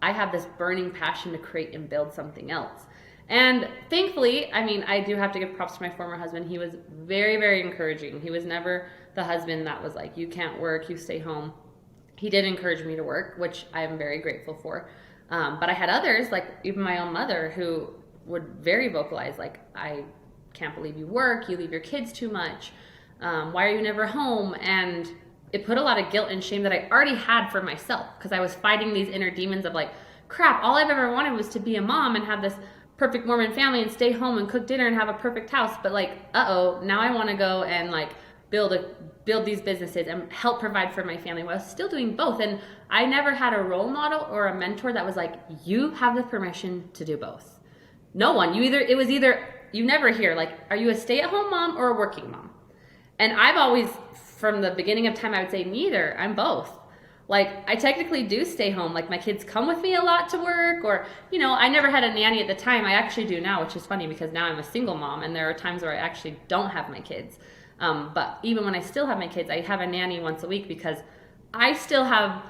I have this burning passion to create and build something else. And thankfully, I do have to give props to my former husband. He was very, very encouraging. He was never the husband that was like, you can't work, you stay home. He did encourage me to work, which I am very grateful for. But I had others, like even my own mother, who would very vocalize, like, I can't believe you work, you leave your kids too much. Why are you never home? And it put a lot of guilt and shame that I already had for myself, because I was fighting these inner demons of like, crap, all I've ever wanted was to be a mom and have this perfect Mormon family and stay home and cook dinner and have a perfect house. But now I want to go and build these businesses and help provide for my family while still doing both. And I never had a role model or a mentor that was like, you have the permission to do both. No one. You never hear, like, are you a stay-at-home mom or a working mom? And I've always, from the beginning of time, I would say neither. I'm both. Like, I technically do stay home. Like, my kids come with me a lot to work, or, I never had a nanny at the time. I actually do now, which is funny because now I'm a single mom, and there are times where I actually don't have my kids. But even when I still have my kids, I have a nanny once a week, because I still have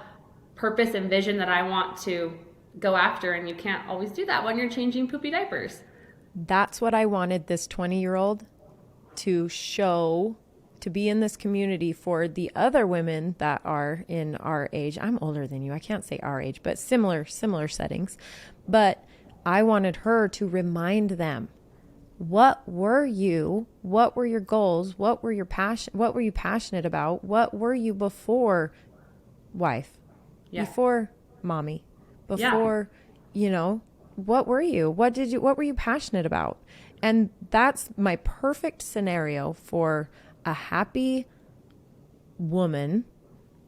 purpose and vision that I want to go after, and you can't always do that when you're changing poopy diapers. That's what I wanted this 20-year-old to show to be in this community for the other women that are in our age. I'm older than you. I can't say our age, but similar settings. But I wanted her to remind them, what were you? What were your goals? What were you passionate about? What were you before wife? Yeah. Before mommy? Before, what were you? What were you passionate about? And that's my perfect scenario for a happy woman,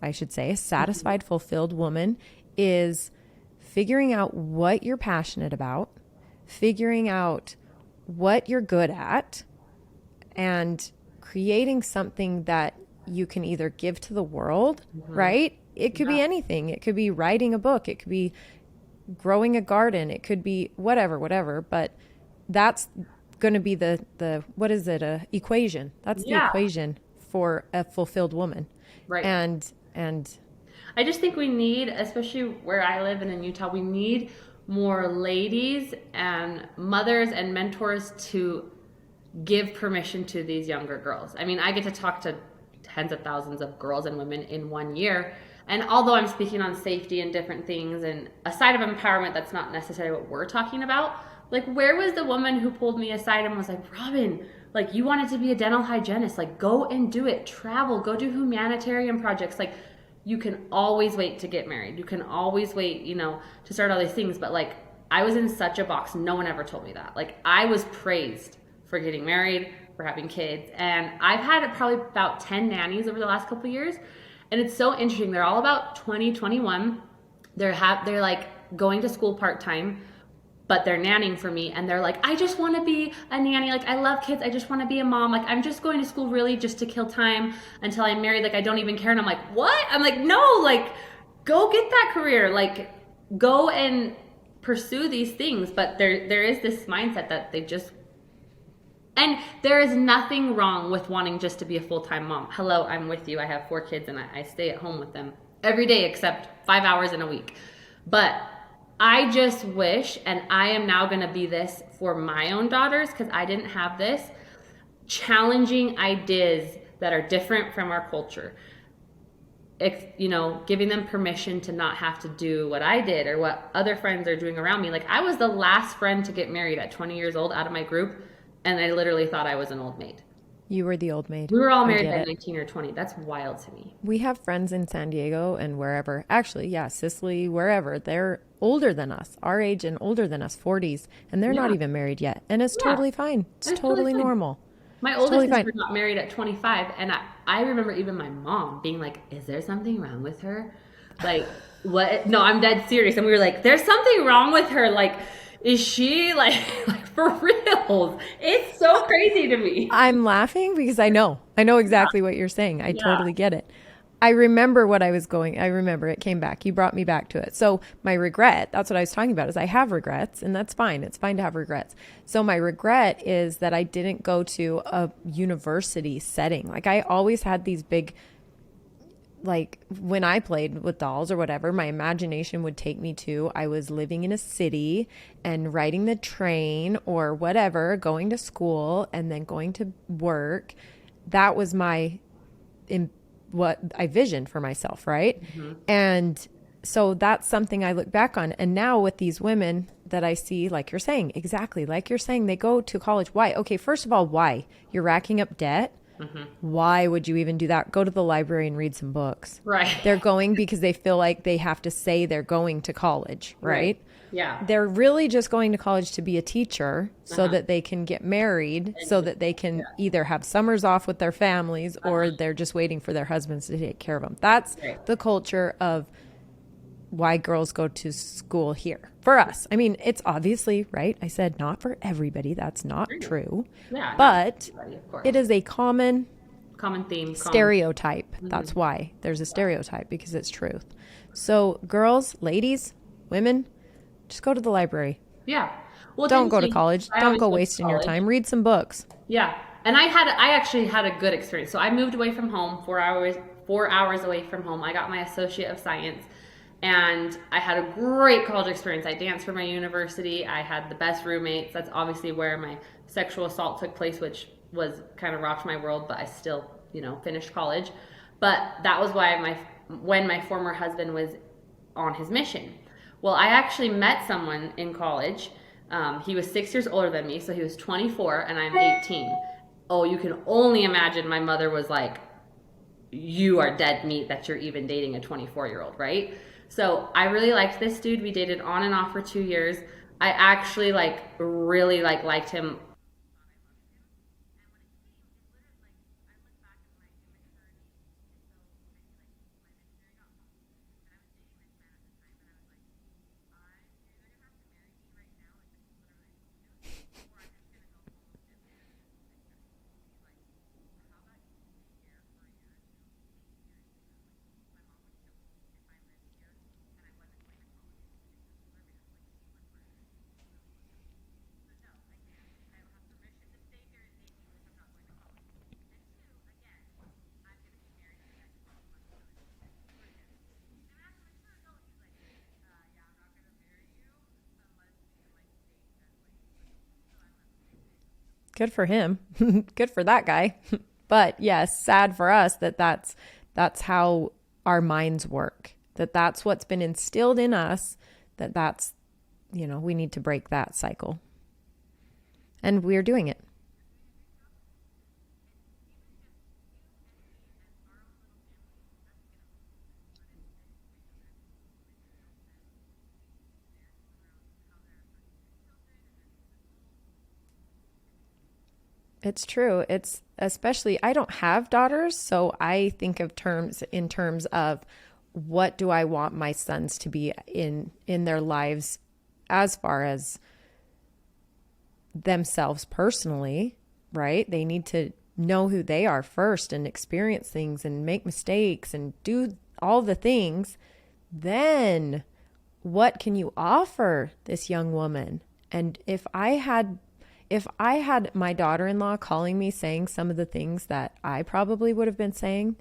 I should say, a satisfied, fulfilled woman, is figuring out what you're passionate about, figuring out what you're good at, and creating something that you can either give to the world, right? It could be anything. It could be writing a book. It could be growing a garden. It could be whatever. But that's going to be the what is it? A equation. That's the equation for a fulfilled woman. Right. And I just think we need, especially where I live and in Utah, we need more ladies and mothers and mentors to give permission to these younger girls. I mean, I get to talk to tens of thousands of girls and women in 1 year. And although I'm speaking on safety and different things and a side of empowerment that's not necessarily what we're talking about, like, where was the woman who pulled me aside and was like, Robyn, like, you wanted to be a dental hygienist, like, go and do it, travel, go do humanitarian projects. Like, you can always wait to get married. You can always wait, to start all these things. But like, I was in such a box. No one ever told me that. Like, I was praised for getting married, for having kids. And I've had probably about 10 nannies over the last couple of years. And it's so interesting. They're all about 20, 21. They're like going to school part-time, but they're nannying for me. And they're like, I just want to be a nanny. Like, I love kids. I just want to be a mom. Like, I'm just going to school really just to kill time until I'm married. Like, I don't even care. And I'm like, what? I'm like, no, like, go get that career. Like, go and pursue these things. But there is this mindset that they just, and there is nothing wrong with wanting just to be a full-time mom. Hello, I'm with you. I have 4 kids and I stay at home with them every day except 5 hours in a week. But I just wish, and I am now going to be this for my own daughters because I didn't have this, challenging ideas that are different from our culture. Giving them permission to not have to do what I did or what other friends are doing around me. Like, I was the last friend to get married at 20 years old out of my group, and I literally thought I was an old maid. You were the old maid. We were all married by 19 or 20. That's wild to me. We have friends in San Diego and wherever. Actually, yeah, Sicily, wherever. They're older than us, our age and older than us, 40s, and they're not even married yet. And it's totally fine. It's totally normal. My oldest sister got married at 25, and I remember even my mom being like, is there something wrong with her? Like, what? No, I'm dead serious. And we were like, there's something wrong with her. Like, is she like for real? It's so crazy to me. I'm laughing because I know exactly what you're saying. I totally get it. I remember what I was going. I remember it came back. You brought me back to it. So my regret, that's what I was talking about, is I have regrets, and that's fine. It's fine to have regrets. So my regret is that I didn't go to a university setting. Like, I always had these big, like, when I played with dolls or whatever, my imagination would take me to, I was living in a city and riding the train or whatever, going to school and then going to work. That was what I visioned for myself, right? Mm-hmm. And so that's something I look back on. And now with these women that I see, like you're saying, exactly like you're saying, they go to college. Why? Okay, first of all, why? You're racking up debt. Mm-hmm. Why would you even do that? Go to the library and read some books. Right. They're going because they feel like they have to say they're going to college, right? Yeah. They're really just going to college to be a teacher so that they can get married, so that they can either have summers off with their families or they're just waiting for their husbands to take care of them. That's the culture of why girls go to school here. For us, I mean, it's obviously, right? I said not for everybody. That's not true. Yeah, but it is a common theme, stereotype. Mm-hmm. That's why there's a stereotype, because it's truth. So girls, ladies, women, just go to the library. Yeah. Well, don't go to college. Don't go wasting your time. Read some books. Yeah. And I actually had a good experience. So I moved away from home, 4 hours away from home. I got my Associate of Science. And I had a great college experience. I danced for my university. I had the best roommates. That's obviously where my sexual assault took place, which was kind of rocked my world, but I still, finished college. But that was why when my former husband was on his mission. Well, I actually met someone in college. He was 6 years older than me, so he was 24 and I'm 18. Oh, you can only imagine my mother was like, you are dead meat that you're even dating a 24-year-old, right? So I really liked this dude. We dated on and off for 2 years. I actually really liked him. Good for him. Good for that guy. But yes, sad for us that that's how our minds work. That's what's been instilled in us, that's we need to break that cycle. And we're doing it. It's true. It's especially, I don't have daughters, so I think of terms in terms of what do I want my sons to be in their lives as far as themselves personally, right? They need to know who they are first and experience things and make mistakes and do all the things. Then what can you offer this young woman? And if I had my daughter-in-law calling me saying some of the things that I probably would have been saying,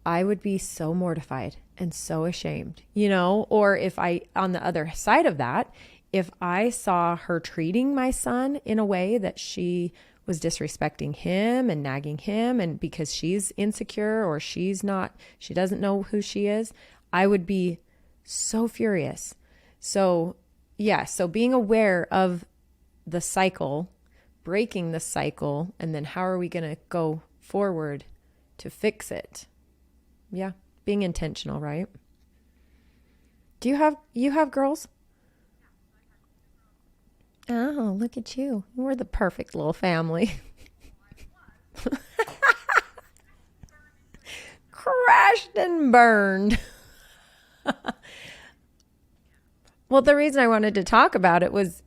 I would be so mortified and so ashamed, or if on the other side of that, if I saw her treating my son in a way that she was disrespecting him and nagging him, and because she's insecure or she doesn't know who she is, I would be so furious. So yeah, so being aware of the cycle, breaking the cycle, and then how are we going to go forward to fix it? Yeah, being intentional, right? Do you have girls? Oh, look at you. We're the perfect little family. Crashed and burned. Well, the reason I wanted to talk about it was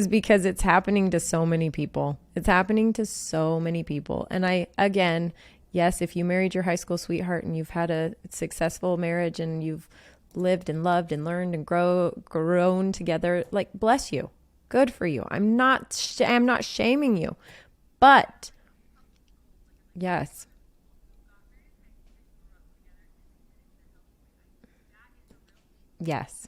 because it's happening to so many people. It's happening to so many people. And again, yes, if you married your high school sweetheart and you've had a successful marriage and you've lived and loved and learned and grown together, bless you. Good for you. I'm not shaming you. But yes. Yes.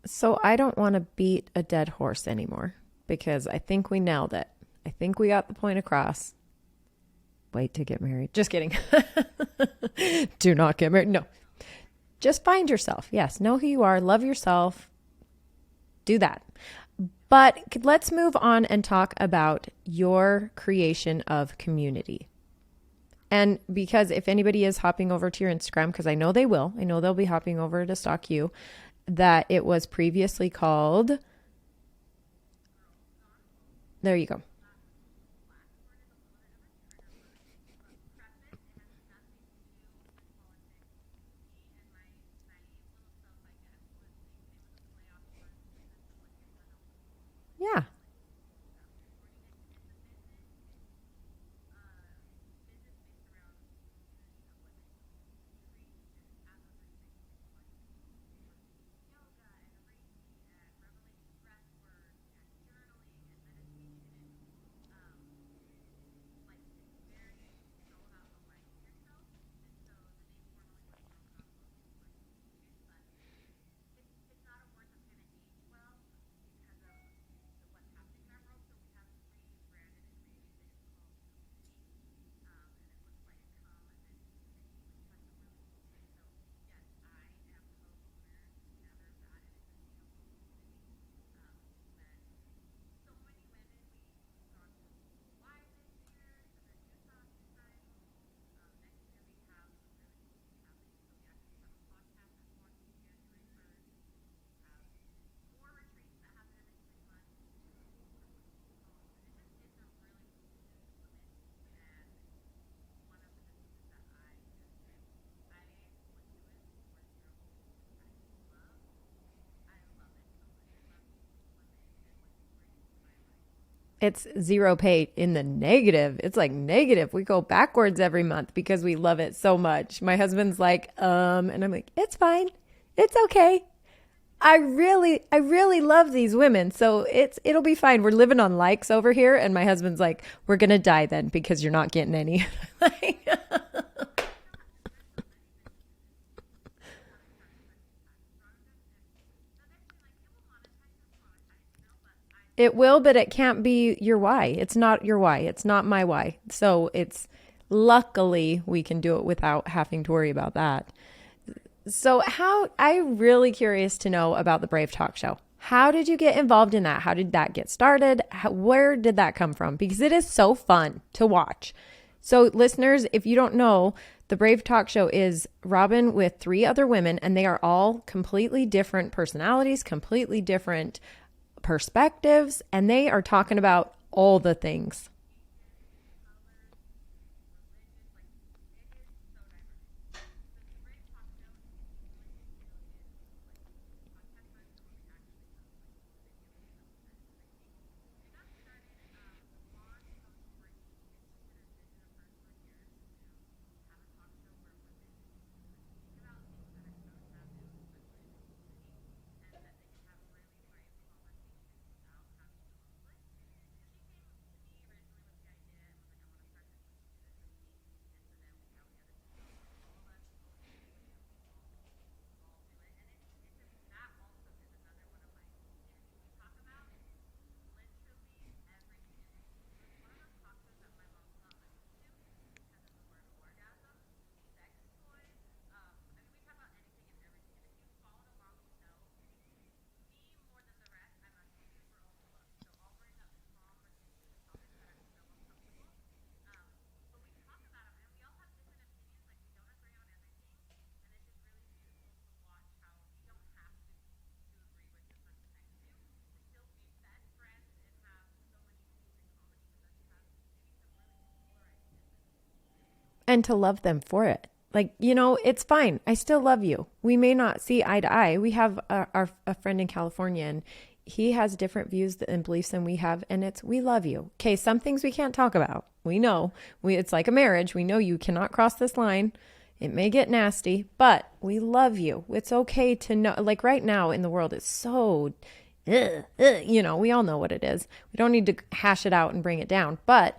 So I don't want to beat a dead horse anymore because I think we nailed it. I think we got the point across. Wait to get married. Just kidding. Do not get married. No. Just find yourself. Yes. Know who you are. Love yourself. Do that. But let's move on and talk about your creation of community. And because if anybody is hopping over to your Instagram, because I know they will, I know they'll be hopping over to stalk you, that it was previously called, there you go. Yeah. It's zero pay in the negative. It's like negative. We go backwards every month because we love it so much. My husband's like, and I'm like, it's fine. It's okay. I really love these women. So it'll be fine. We're living on likes over here. And my husband's like, we're going to die then because you're not getting any. It will, but it can't be your why. It's not your why. It's not my why. So it's luckily we can do it without having to worry about that. So I'm really curious to know about the Brave Talk Show. How did you get involved in that? How did that get started? Where did that come from? Because it is so fun to watch. So listeners, if you don't know, the Brave Talk Show is Robyn with three other women, and they are all completely different personalities, completely different perspectives, and they are talking about all the things. And to love them for it. Like, it's fine. I still love you. We may not see eye to eye. We have a friend in California, and he has different views and beliefs than we have. And we love you. Okay. Some things we can't talk about. We know it's like a marriage. We know you cannot cross this line. It may get nasty, but we love you. It's okay to know, like right now in the world, it's so, we all know what it is. We don't need to hash it out and bring it down, but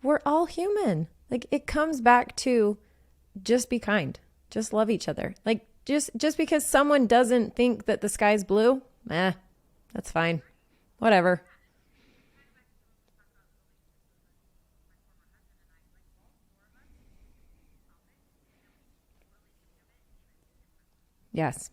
we're all human. Like it comes back to just be kind, just love each other. Like just because someone doesn't think that the sky's blue, that's fine. Whatever. Yes.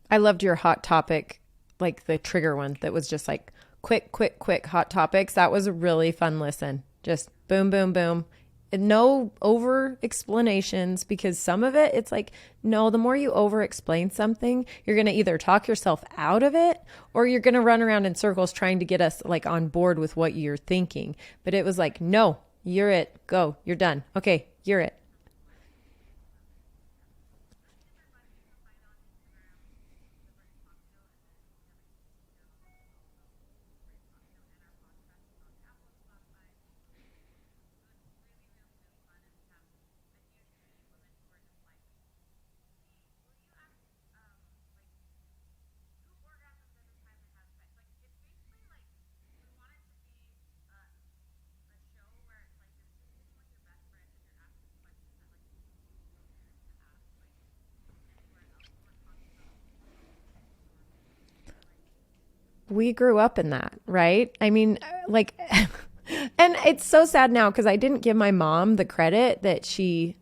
I loved your hot topic, like the trigger one that was just like quick, quick, quick hot topics. That was a really fun listen. Just boom, boom, boom. And no over explanations, because some of it, it's like, no, the more you over explain something, you're going to either talk yourself out of it or you're going to run around in circles trying to get us like on board with what you're thinking. But it was like, no, you're it. Go. You're done. Okay. You're it. We grew up in that, right? I mean, like, and it's so sad now because I didn't give my mom the credit that she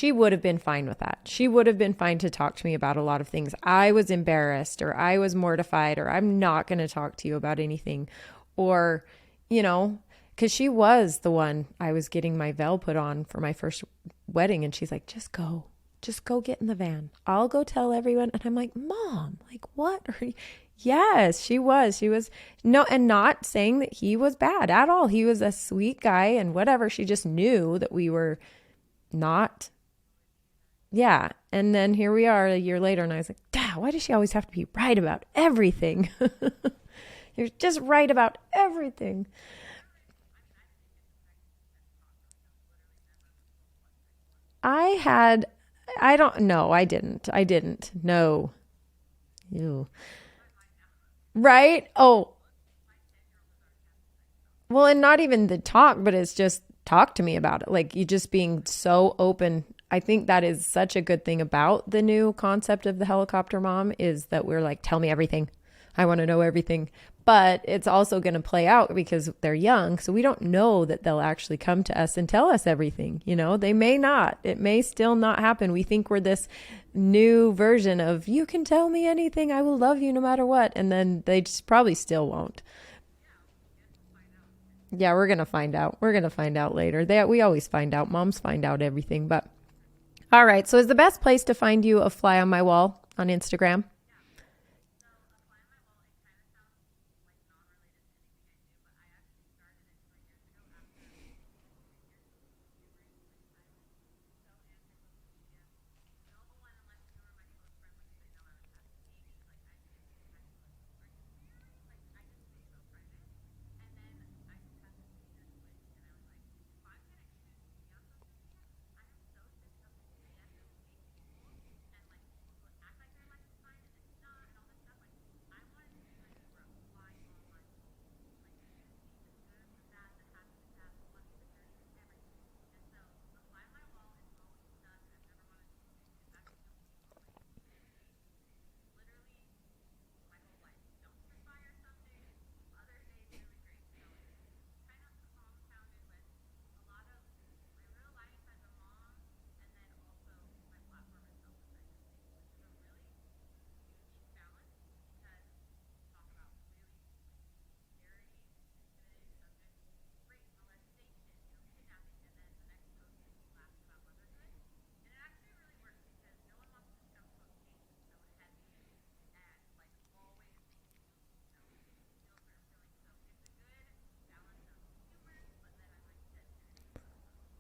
would have been fine with that. She would have been fine to talk to me about a lot of things. I was embarrassed or I was mortified or I'm not going to talk to you about anything, or, because she was the one I was getting my veil put on for my first wedding, and she's like, just go. just go get in the van. I'll go tell everyone. And I'm like, Mom, like, what are you? Yes, she was. She was no, and not saying that he was bad at all. He was a sweet guy and whatever. She just knew that we were not. Yeah. And then here we are a year later. And I was like, Dad, why does she always have to be right about everything? You're just right about everything. I don't know. I didn't. No. You. Right? Oh, well, and not even the talk, but it's just talk to me about it. Like you just being so open. I think that is such a good thing about the new concept of the helicopter mom is that we're like, tell me everything. I want to know everything. But it's also going to play out because they're young. So we don't know that they'll actually come to us and tell us everything. You know, they may not. It may still not happen. We think we're this new version of you can tell me anything. I will love you no matter what. And then they just probably still won't. Yeah, we're going to find out. We're going to find out later. We always find out. Moms find out everything. But all right. So is the best place to find you a fly on my wall on Instagram?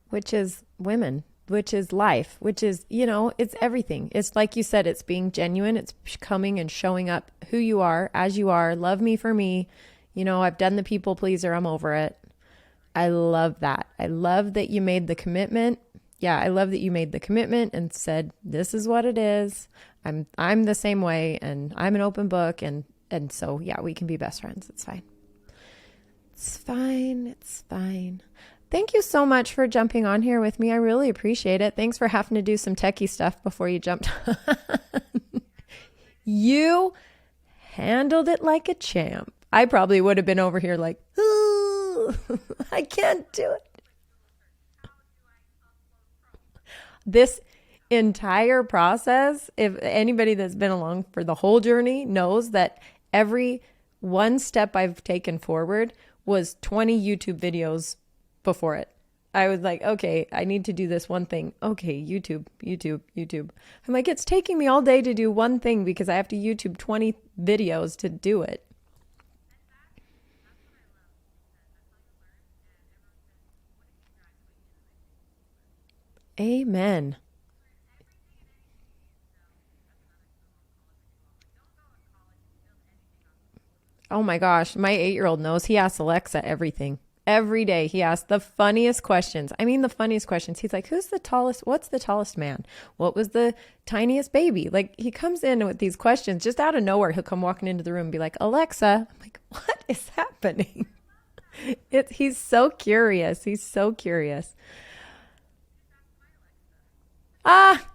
Which is women, which is life, which is, it's everything. It's like you said, it's being genuine. It's coming and showing up who you are, as you are. Love me for me. I've done the people pleaser. I'm over it. I love that. I love that you made the commitment. Yeah, I love that you made the commitment and said, this is what it is. I'm the same way and I'm an open book. And so, yeah, we can be best friends. It's fine. It's fine. It's fine. Thank you so much for jumping on here with me. I really appreciate it. Thanks for having to do some techie stuff before you jumped. You handled it like a champ. I probably would have been over here like, ooh, I can't do it. This entire process, if anybody that's been along for the whole journey knows that every one step I've taken forward was 20 YouTube videos before it. I was like, okay, I need to do this one thing. Okay, YouTube. I'm like, it's taking me all day to do one thing because I have to YouTube 20 videos to do it. Amen. Oh my gosh, my 8-year-old knows. He asks Alexa everything. Every day he asks the funniest questions. I mean, the funniest questions. He's like, who's the tallest? What's the tallest man? What was the tiniest baby? Like he comes in with these questions just out of nowhere. He'll come walking into the room and be like, Alexa. I'm like, what is happening? He's so curious. He's so curious. Ah,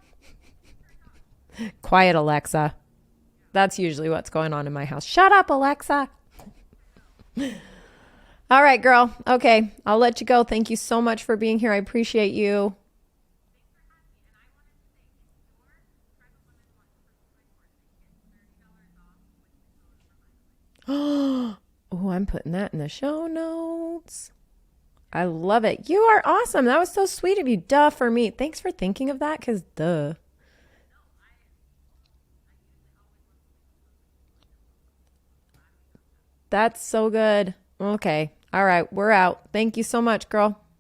quiet, Alexa. That's usually what's going on in my house. Shut up, Alexa. All right, girl. Okay, I'll let you go. Thank you so much for being here. I appreciate you. Oh, I'm putting that in the show notes. I love it. You are awesome. That was so sweet of you. Duh for me. Thanks for thinking of that because duh. That's so good. Okay. All right. We're out. Thank you so much, girl.